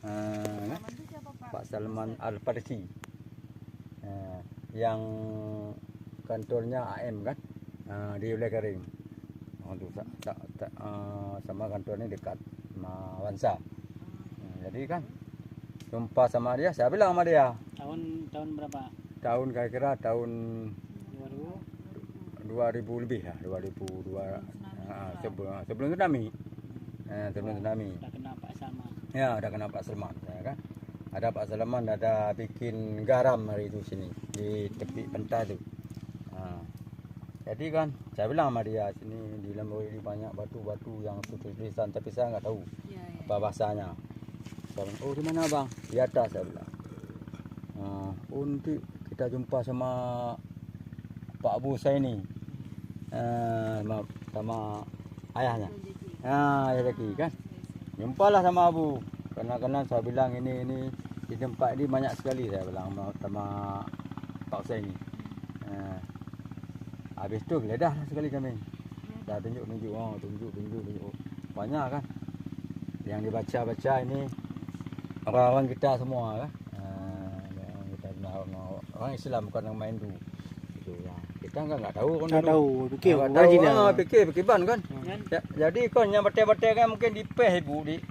Kan? Pak Salman Al-Farsi. Yang kantornya AM kan, di Wilayah Garing. Untuk sama kantornya dekat sama Wansa. Jadi kan jumpa sama dia, saya bilang sama dia. Tahun berapa? Tahun kira-kira tahun 2000. 2000 lebih ya, 2002 sebelum tsunami. Sebelum tsunami. Udah kena Pak Salman. Ya, udah kena Pak Salman, ya kan. Ada Pak Salman ada bikin garam hari itu sini di tepi pantai itu. Jadi kan saya bilang sama dia, sini di Lembur ini banyak batu-batu yang tulisan tapi saya nggak tahu apa bahasanya. Saya bilang, oh di mana bang? Di atas, saya bilang. Oh nanti kita jumpa sama Pak Abu saya ini, sama ayahnya. Ya Zaki kan. Jumpalah sama Abu. Karena saya bilang ini di tempat ini banyak sekali, saya bilang sama Pak saya ini. Habis tu geledah sekali kami. Dah tunjuk. Banyak kan. Yang dibaca ini orang-orang kita semua kan. Orang Islam bukan yang main tu. Itu ya. Kita enggak tahu kan. Tak tahu, fikir Fikir ban kan. Jadi kan yang betul-betul kan mungkin dipeh ibu di